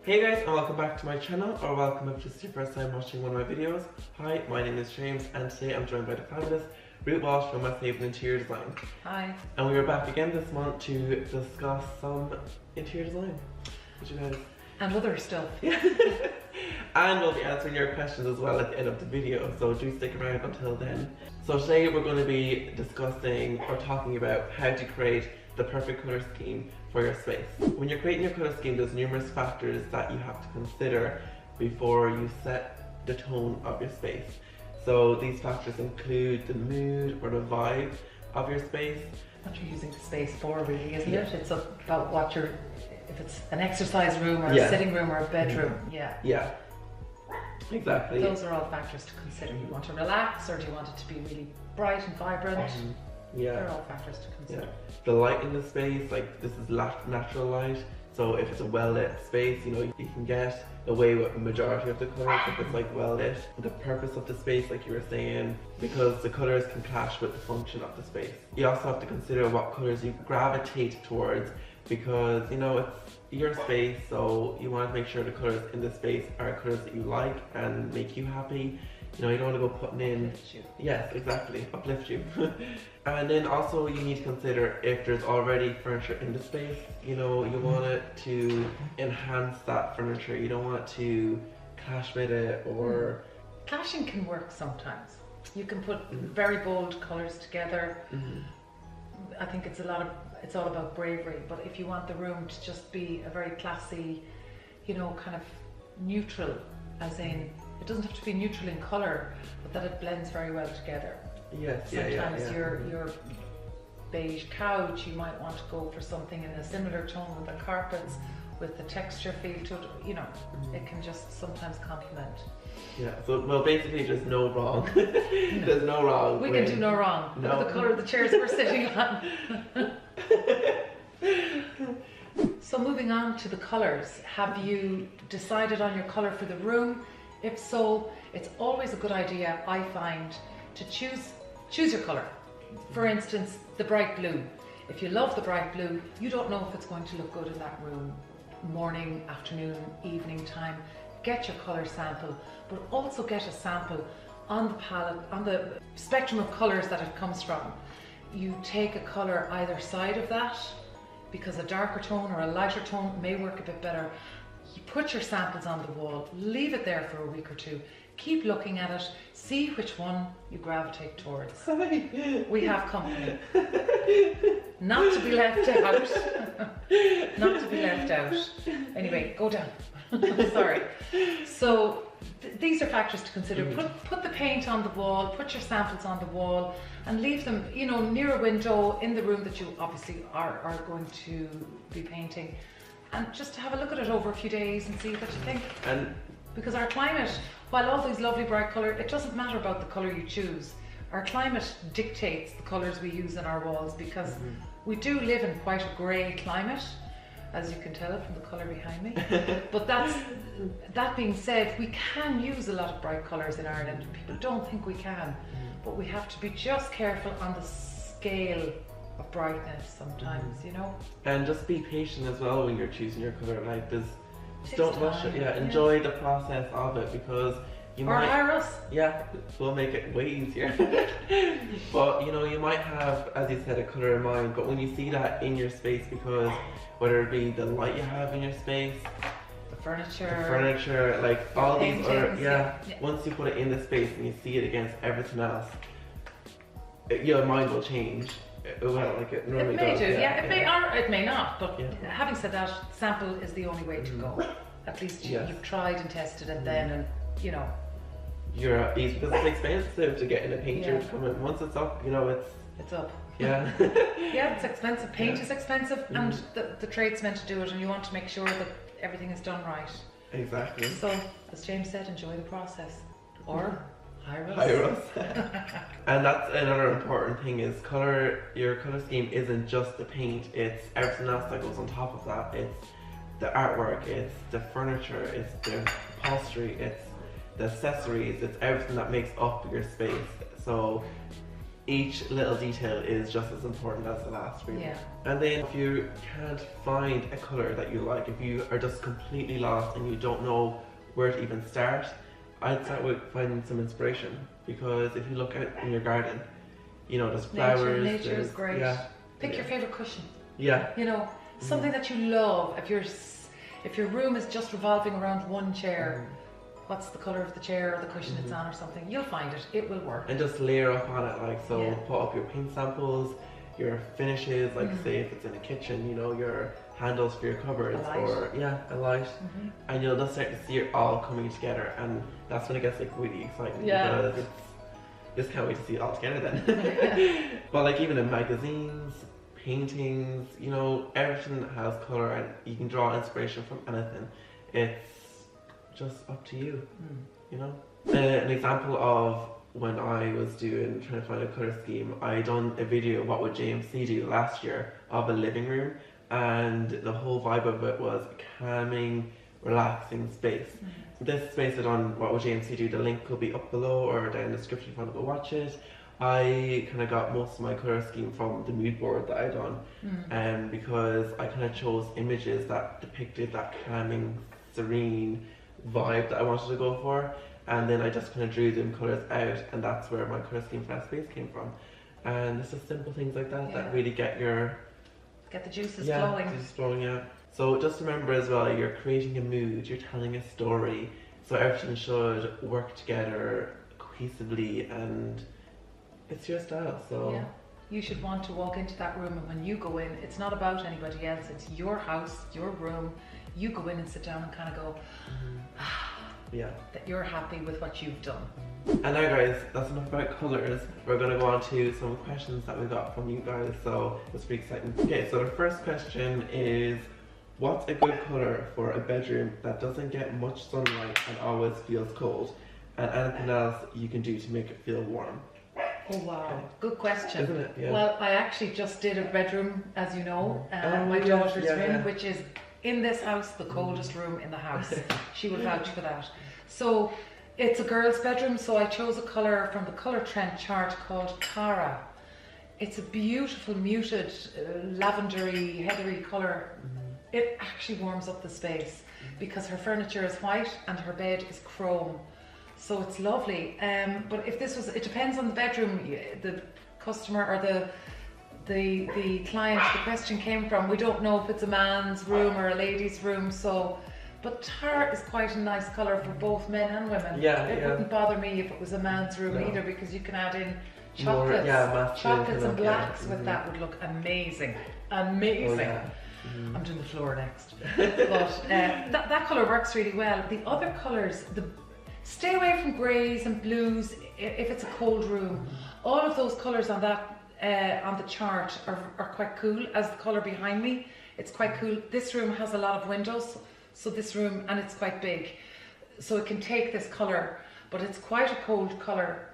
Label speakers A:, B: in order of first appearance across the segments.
A: Hey guys, and welcome back to my channel, or welcome if this is your first time watching one of my videos. Hi, my name is James, and today I'm joined by the fabulous Ruth Walsh from Westhaven Interior Design.
B: Hi.
A: And we are back again this month to discuss some interior design. What you guys?
B: And other stuff.
A: And we'll be answering your questions as well at the end of the video, so do stick around until then. So today we're going to be discussing or talking about how to create the perfect colour scheme for your space. When you're creating your colour scheme, there's numerous factors that you have to consider before you set the tone of your space. So these factors include the mood or the vibe of your space.
B: What you're using the space for, really, isn't it? It's about what you're, if it's an exercise room or a sitting room or a bedroom.
A: Yeah, exactly.
B: Those are all factors to consider. You want to relax, or do you want it to be really bright and vibrant? They're all factors to consider.
A: The light in the space, like this is natural light, so if it's a well lit space, you know, you can get away with the majority of the colours if it's like well lit. The purpose of the space, like you were saying, because the colours can clash with the function of the space. You also have to consider what colours you gravitate towards, because you know, it's your space, so you want to make sure the colours in the space are colours that you like and make you happy. You know, you don't want to go putting in...
B: Uplift you.
A: Yes, exactly. Uplift you. And then also you need to consider if there's already furniture in the space. You know, you want it to enhance that furniture. You don't want it to clash with it or...
B: Clashing can work sometimes. You can put very bold colours together. I think it's all about bravery, but if you want the room to just be a very classy, you know, kind of neutral, as in, it doesn't have to be neutral in colour, but that it blends very well together.
A: Yes,
B: Sometimes your beige couch, you might want to go for something in a similar tone with the carpets, with the texture feel to it, you know, it can just sometimes complement.
A: Yeah, so, well, basically there's no wrong. There's no wrong.
B: We can do no wrong.
A: No.
B: Look at the colour of the chairs we're sitting on. So moving on to the colours, have you decided on your colour for the room? If so, it's always a good idea, I find, to choose your colour. For instance, the bright blue. If you love the bright blue, you don't know if it's going to look good in that room. Morning, afternoon, evening time. Get your colour sample, but also get a sample on the palette, on the spectrum of colours that it comes from. You take a colour either side of that, because a darker tone or a lighter tone may work a bit better. You put your samples on the wall, leave it there for a week or two, keep looking at it, see which one you gravitate towards. We have company. Not to be left out. Not to be left out. Anyway, go down. Sorry. So these are factors to consider. Put the paint on the wall, put your samples on the wall, and leave them, you know, near a window in the room that you obviously are going to be painting. And just to have a look at it over a few days and see what you think. And because our climate, while all these lovely bright colours, it doesn't matter about the colour you choose. Our climate dictates the colours we use in our walls, because we do live in quite a grey climate, as you can tell from the colour behind me. But that being said, we can use a lot of bright colours in Ireland. People don't think we can, but we have to be just careful on the scale of brightness sometimes, you know. And
A: just be patient as well when you're choosing your colour. Like, just don't rush it. Enjoy the process of it, because you might
B: hire us.
A: Yeah, we'll make it way easier. But you know, you might have, as you said, a colour in mind, but when you see that in your space, because whether it be the light you have in your space,
B: the furniture,
A: like all these other,
B: yeah.
A: Once you put it in the space and you see it against everything else, your mind will change. Well, like it normally
B: it may
A: does.
B: do, it may or it may not, but having said that, sample is the only way to go. At least you've tried and tested it then, and you know. You're
A: at ease, because it's expensive to get in a painter to come in. Once it's up, you know,
B: it's up.
A: Yeah.
B: Yeah, it's expensive. Paint is expensive, and the trade's meant to do it, and you want to make sure that everything is done right.
A: Exactly.
B: So, as James said, enjoy the process. Or hire
A: us. And that's another important thing, is your colour scheme isn't just the paint, it's everything else that goes on top of that. It's the artwork, it's the furniture, it's the upholstery, it's the accessories, it's everything that makes up your space. So each little detail is just as important as the last really.
B: Yeah.
A: And then if you can't find a colour that you like, if you are just completely lost and you don't know where to even start, I'd start with finding some inspiration, because if you look out in your garden, you know, there's flowers.
B: Nature is great.
A: Yeah.
B: Pick your favourite cushion.
A: Yeah.
B: You know, something that you love. If your room is just revolving around one chair, what's the colour of the chair or the cushion it's on or something, you'll find it. It will work.
A: And just layer up on it, like, so put up your paint samples, your finishes, like say if it's in a kitchen, you know, your handles for your cupboards, or a light, and you'll just start to see it all coming together, and that's when it gets like really exciting, because just can't wait to see it all together then. But like even in magazines, paintings, you know, everything has colour and you can draw inspiration from anything. It's just up to you, you know. An example of when I was trying to find a colour scheme, I done a video, what would JMC do, last year, of a living room, and the whole vibe of it was a calming, relaxing space. This space I done, what would JMC do, the link will be up below or down in the description if you want to go watch it. I kind of got most of my colour scheme from the mood board that I done, because I kind of chose images that depicted that calming, serene vibe that I wanted to go for, and then I just kind of drew them colours out, and that's where my colour scheme for that space came from. And it's just simple things like that that really get
B: the juices flowing.
A: Juices flowing, yeah. So just remember as well, you're creating a mood, you're telling a story, so everything should work together cohesively, and it's your style, so
B: you should want to walk into that room, and when you go in, it's not about anybody else, it's your house, your room. You go in and sit down and kind of go, that you're happy with what you've done.
A: And now guys, that's enough about colours. We're going to go on to some questions that we got from you guys, so it's pretty exciting. Okay, so the first question is, what's a good colour for a bedroom that doesn't get much sunlight and always feels cold? And anything else you can do to make it feel warm?
B: Oh wow, good question.
A: Isn't it? Yeah.
B: Well, I actually just did a bedroom, as you know, my daughter's room, which is in this house the coldest room in the house. She will vouch for that. So it's a girl's bedroom, so I chose a colour from the colour trend chart called Cara. It's a beautiful muted lavendery, heathery colour. It actually warms up the space because her furniture is white and her bed is chrome. So it's lovely, but if this was, it depends on the bedroom the customer or the client the question came from. We don't know if it's a man's room or a lady's room, so, but tar is quite a nice colour for both men and women. It wouldn't bother me if it was a man's room either, because you can add in chocolates, chocolates and blacks with that would look amazing, amazing. I'm doing the floor next, but that colour works really well. The other colours, stay away from greys and blues if it's a cold room. All of those colours on that on the chart are quite cool. As the colour behind me, it's quite cool. This room has a lot of windows, so this room, and it's quite big, so it can take this colour, but it's quite a cold colour.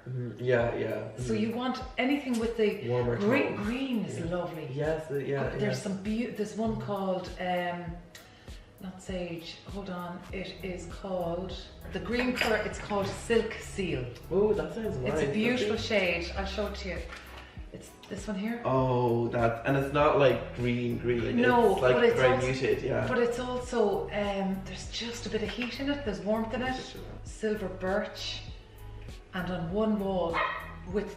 B: So you want anything with the
A: warmer
B: green is lovely. There's one called not sage, hold on, it is called, the green colour, it's called Silk Seal.
A: Oh, that sounds nice.
B: It's a beautiful shade, I'll show it to you. It's this one here.
A: Oh, and it's not like green,
B: no,
A: it's like
B: but it's
A: very
B: also,
A: muted,
B: but it's also, there's just a bit of heat in it, there's warmth in it, silver birch, and on one wall with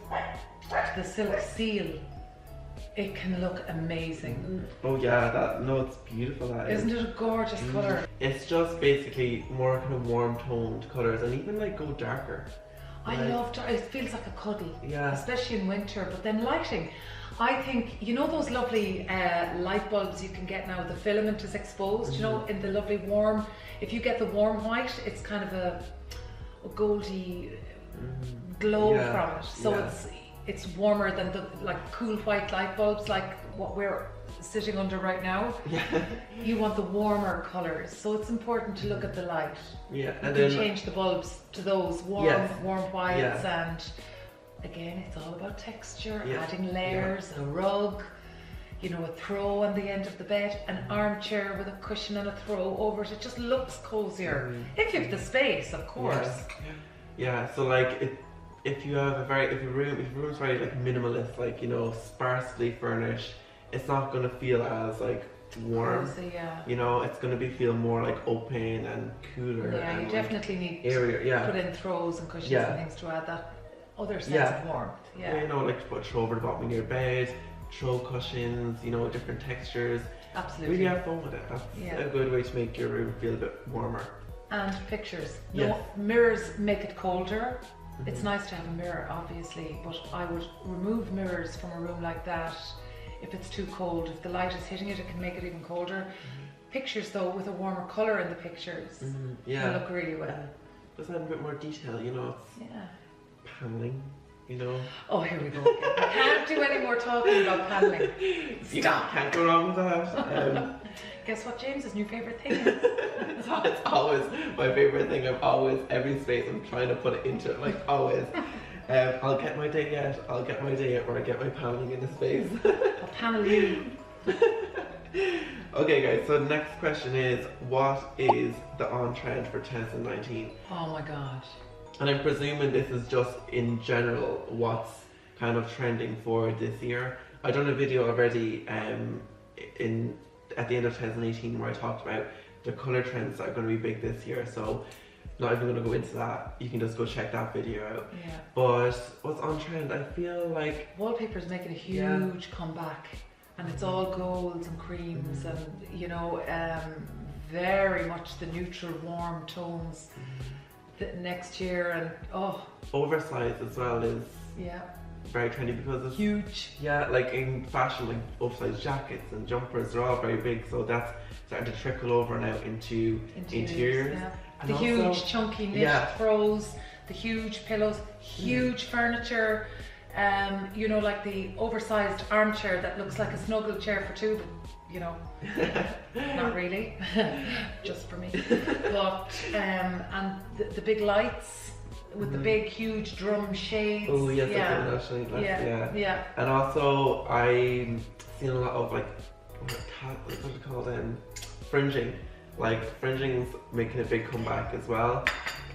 B: the Silk Seal, it can look amazing.
A: Oh yeah, it's beautiful.
B: Isn't it a gorgeous colour?
A: It's just basically more kind of warm toned colours, and even like go darker.
B: I love dark, it feels like a cuddle,
A: yeah,
B: especially in winter. But then lighting, I think, you know those lovely light bulbs you can get now, the filament is exposed, you know, in the lovely warm, if you get the warm white, it's kind of a goldy glow from it, so it's warmer than the like cool white light bulbs like what we're sitting under right now. You want the warmer colours, so it's important to look at the light.
A: And
B: you can change the bulbs to those warm whites, and again it's all about texture, adding layers, a rug, you know, a throw on the end of the bed, an armchair with a cushion and a throw over it. It just looks cozier if you have the space, of course.
A: So like if you have if your room's very like minimalist, like, you know, sparsely furnished, it's not gonna feel as like warm.
B: Cozy, yeah.
A: You know, it's gonna feel more like open and cooler.
B: Yeah,
A: and
B: you definitely need
A: area,
B: to put in throws and cushions
A: Yeah.
B: and things to add that other sense
A: Yeah.
B: of warmth. Yeah,
A: You know, like to put throw over the bottom of your bed, throw cushions, you know, different textures.
B: absolutely.
A: Really have fun with it. That's
B: Yeah.
A: a good way to make your room feel a bit warmer.
B: And pictures.
A: Yes.
B: No, mirrors make it colder. It's nice to have a mirror, obviously, but I would remove mirrors from a room like that if it's too cold. If the light is hitting it, it can make it even colder. Pictures, though, with a warmer colour in the pictures,
A: Yeah.
B: will look really well.
A: Just add a bit more detail, you know, it's
B: Yeah.
A: paneling, you know.
B: Oh, here we go. I can't do any more talking about paneling.
A: You
B: Stop.
A: can't go wrong with that.
B: Guess what James's new favourite thing is?
A: It's always my favorite thing. I'm always, every space I'm trying to put it into it, like always. I'll get my day yet, or I get my paneling in the space.
B: I'll panel you.
A: Okay guys, so the next question is, what is the on trend for 2019?
B: Oh my god.
A: And I'm presuming this is just in general what's kind of trending for this year. I done a video already at the end of 2018 where I talked about the colour trends that are going to be big this year, so not even going to go into that. You can just go check that video out.
B: Yeah.
A: But what's on trend, I feel like
B: Wallpaper's making a huge comeback, and it's all golds and creams and, you know, very much the neutral warm tones next year. And
A: oversized as well is
B: yeah,
A: very trendy because it's
B: huge.
A: yeah, like in fashion, like oversized jackets and jumpers, they're all very big, so that's starting to trickle over now into interiors.
B: Yeah.
A: And
B: The
A: also,
B: huge chunky knit throws, the huge pillows, huge furniture, you know, like the oversized armchair that looks like a snuggle chair for two, but, you know, not really, just for me. But and the big lights with the big huge drum shades.
A: Oh yes,
B: yeah.
A: that's actually
B: Yeah.
A: And also I've seen a lot of like what's it called, fringing. Like fringing's making a big comeback as well.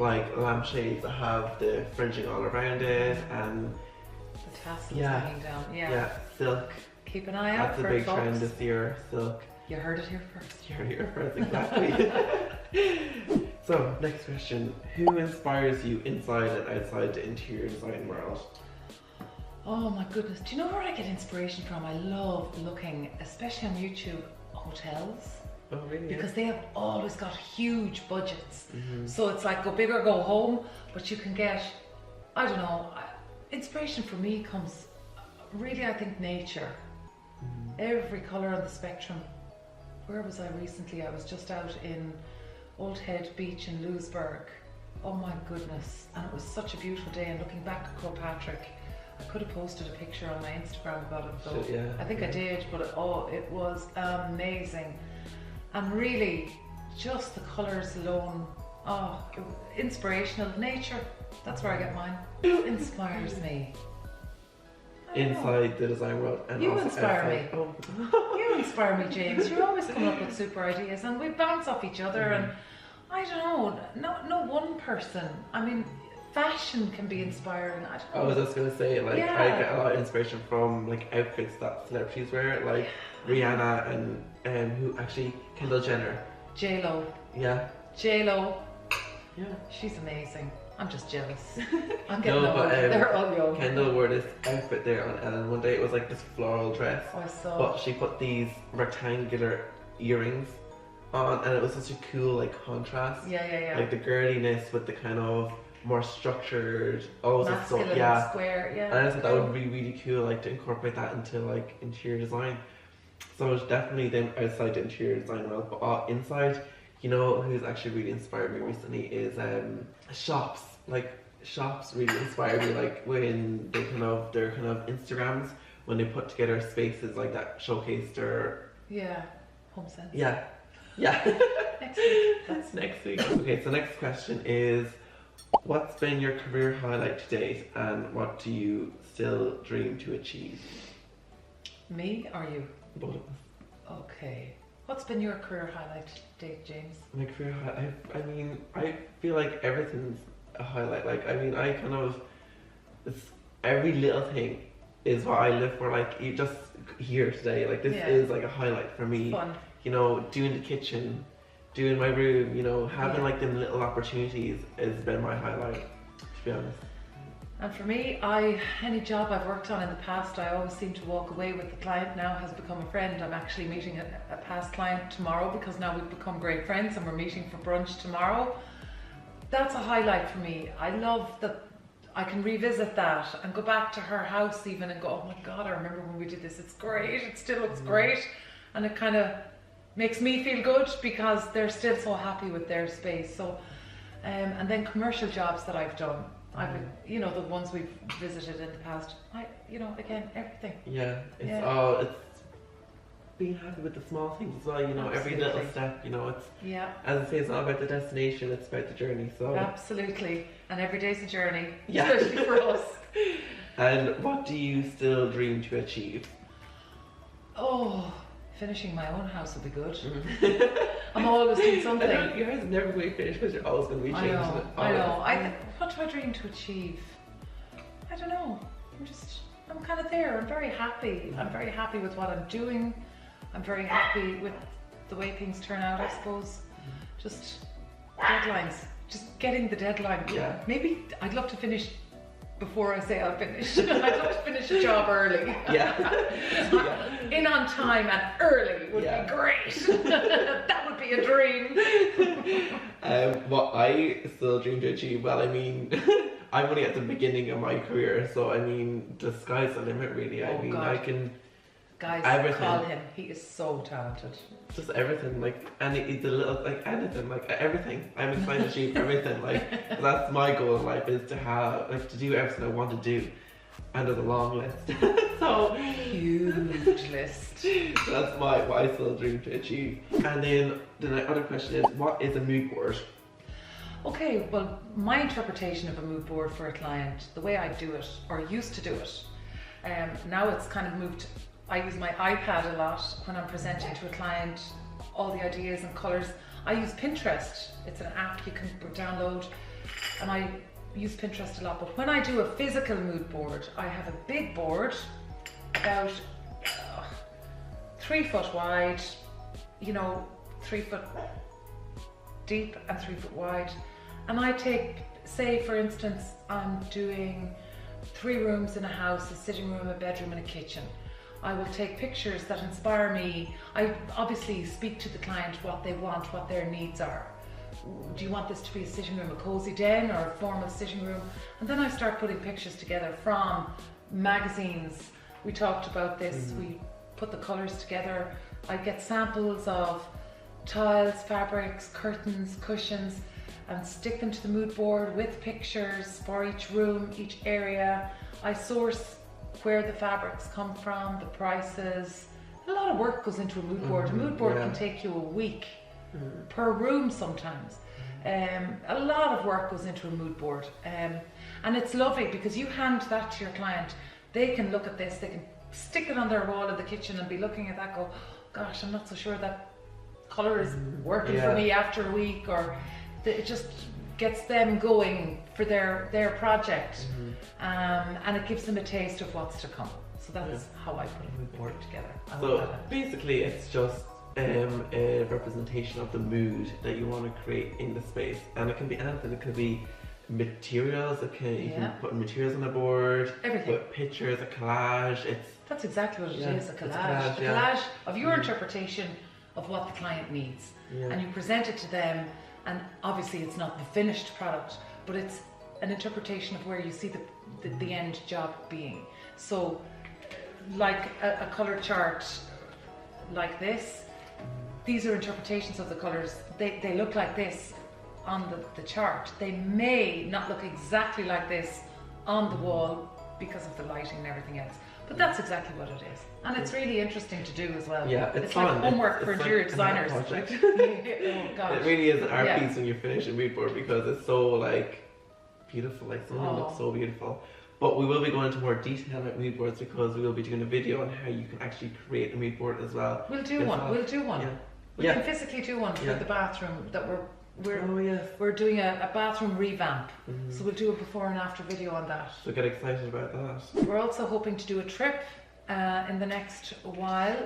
A: Like lampshades that have the fringing all around it, and
B: The tassels hanging down.
A: yeah, silk.
B: Keep an eye out
A: That's a
B: for
A: big
B: it, folks.
A: trend this year, silk.
B: You heard it here first.
A: You're here first, exactly. So, next question. Who inspires you inside and outside the interior design world?
B: Oh my goodness. Do you know where I get inspiration from? I love looking, especially on YouTube, hotels.
A: Oh, really?
B: Because they have always got huge budgets. So it's like go big or go home, but you can get, I don't know, inspiration for me comes really, I think, nature. Every colour on the spectrum. Where was I recently? I was just out in Old Head Beach in Lewisburg. Oh my goodness. And it was such a beautiful day, and looking back at Kilpatrick, I could have posted a picture on my Instagram about it though.
A: Yeah.
B: I think I did, but it was amazing. And really, just the colours alone, inspirational. Nature, that's where I get mine. Who inspires me? I don't know.
A: Inside the design world and
B: You
A: also
B: inspire
A: outside.
B: me.
A: Oh.
B: You inspire me, James. You're always coming up with super ideas, and we bounce off each other. And I don't know, no one person. I mean, fashion can be inspiring.
A: I was just gonna say, like,
B: Yeah.
A: I get a lot of inspiration from like outfits that celebrities wear, like Rihanna and who actually Kendall Jenner.
B: J-Lo.
A: Yeah.
B: J-Lo.
A: Yeah.
B: She's amazing. I'm just jealous. I'm getting
A: No,
B: old.
A: but
B: They're all young.
A: Kendall wore this outfit there on Ellen one day. It was like this floral dress,
B: Oh, I saw.
A: but she put these rectangular earrings on, and it was such a cool like contrast.
B: Yeah.
A: Like the girliness with the kind of more structured,
B: Masculine, square, yeah.
A: And I just thought that would be really cool, like to incorporate that into like interior design. So it's definitely them outside the interior design world, but inside, you know, who's actually really inspired me recently is shops. Like shops really inspire me. Like when they their kind of Instagrams, when they put together spaces like that, showcase their
B: Home sense.
A: yeah.
B: Next week.
A: That's next week. Okay, so next question is, what's been your career highlight to date, and what do you still dream to achieve?
B: Me or you?
A: Both of us.
B: Okay. What's been your career highlight to date, James?
A: My career highlight, I mean, I feel like everything's a highlight. Like, I mean, I kind of it's every little thing is what I live for. Like you just here today, like this is like a highlight for me.
B: It's fun.
A: You know, doing the kitchen, doing my room, you know, having like them little opportunities has been my highlight, to be honest.
B: And for me, any job I've worked on in the past, I always seem to walk away with the client now has become a friend. I'm actually meeting a past client tomorrow because now we've become great friends and we're meeting for brunch tomorrow. That's a highlight for me. I love that I can revisit that and go back to her house even and go, oh my God, I remember when we did this. It's great. It still looks great. And it kind of makes me feel good because they're still so happy with their space. So, and then commercial jobs that I've done. You know, the ones we've visited in the past. You know, again, everything.
A: Yeah, it's being happy with the small things as well. You know, every little step. You know, it's as I say, it's not about the destination; it's about the journey. So
B: absolutely, and every day's a journey,
A: yeah.
B: especially for us.
A: And what do you still dream to achieve?
B: Oh, finishing my own house will be good. I'm always doing something.
A: Your house is never going to finish because you're always going to be changing it.
B: I know. What do I dream to achieve? I don't know. I'm kind of there. I'm very happy. I'm very happy with what I'm doing. I'm very happy with the way things turn out, I suppose. Just deadlines. Just getting the deadline.
A: Yeah.
B: Maybe I'd love to finish before I say I'll finish. I'd love to finish a job early.
A: Yeah.
B: In on time and early would be great. That would be a dream.
A: What I still dream to achieve, well, I mean, I'm only at the beginning of my career, so I mean, the sky's the limit, really. I mean, I can.
B: Guys,
A: everything.
B: Call him. He is so talented.
A: Just everything, like, and it's a little, like, anything, like, everything. I'm excited to achieve everything, like, that's my goal in life, is to have, like, to do everything I want to do. And there's a long list. So
B: huge list.
A: That's what I still dream to achieve. And then the other question is, what is a mood board?
B: Okay, well, my interpretation of a mood board for a client, the way I do it, or used to do it, now it's kind of moved. I use my iPad a lot when I'm presenting to a client, all the ideas and colours. I use Pinterest. It's an app you can download, and I use Pinterest a lot. But when I do a physical mood board, I have a big board, about 3 foot wide, you know, 3 foot deep and 3 foot wide. And I take, say for instance, I'm doing 3 rooms in a house, a sitting room, a bedroom and a kitchen. I will take pictures that inspire me. I obviously speak to the client what they want, what their needs are. Do you want this to be a sitting room, a cozy den, or a formal sitting room? And then I start putting pictures together from magazines. We talked about this, we put the colours together. I get samples of tiles, fabrics, curtains, cushions, and stick them to the mood board with pictures for each room, each area. I source where the fabrics come from, the prices. A lot of work goes into a mood board. A mood board can take you a week per room sometimes. A lot of work goes into a mood board. And it's lovely because you hand that to your client. They can look at this, they can stick it on their wall in the kitchen and be looking at that, go, gosh, I'm not so sure that colour is working for me after a week, or it just gets them going for their project. And it gives them a taste of what's to come. So that's how I put a mood board together.
A: So basically it's just a representation of the mood that you want to create in the space, and it can be anything. It could be materials, you can put materials on the board,
B: everything,
A: put pictures, a collage.
B: That's exactly what it is, a collage. A collage of your interpretation of what the client needs, and you present it to them. And obviously it's not the finished product, but it's an interpretation of where you see the end job being. So like a colour chart like this, these are interpretations of the colours. They look like this on the chart. They may not look exactly like this on the wall because of the lighting and everything else. But that's exactly what it is. And it's really interesting to do as well.
A: Yeah, it's fun.
B: Like homework for interior designers.
A: Oh gosh.
B: It
A: really is an art piece when you finish a mood board, because it's so like beautiful, like something looks so beautiful. But we will be going into more detail about mood boards, because we will be doing a video on how you can actually create a mood board as well.
B: We'll do one. We'll do one.
A: Yeah.
B: We can physically do one for the bathroom that we're
A: Oh yes.
B: We're doing a bathroom revamp, so we'll do a before and after video on that.
A: So get excited about that.
B: We're also hoping to do a trip in the next while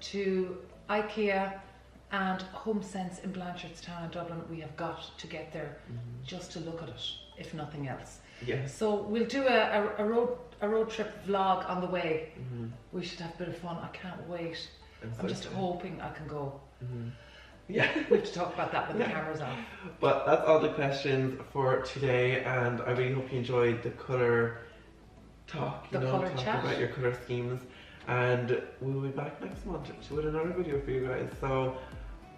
B: to IKEA and Home Sense in Blanchardstown in Dublin. We have got to get there just to look at it, if nothing else.
A: Yes.
B: So we'll do a road trip vlog on the way. We should have a bit of fun. I can't wait. I'm just hoping I can go.
A: Yeah.
B: We have to talk about that when the camera's off.
A: But that's all the questions for today, and I really hope you enjoyed the colour talk, talking about your colour schemes. And we'll be back next month with another video for you guys. So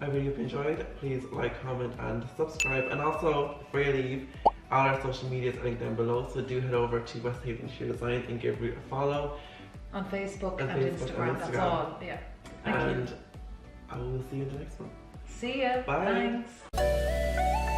A: I really hope you enjoyed. Please like, comment and subscribe. And also, before you leave, all our social medias are linked down below, so do head over to Westhaven Interior Design and give Ruth a follow.
B: On Facebook and Instagram, that's all. Yeah. Thank you.
A: I will see you in the next one.
B: See ya.
A: Bye.
B: Thanks.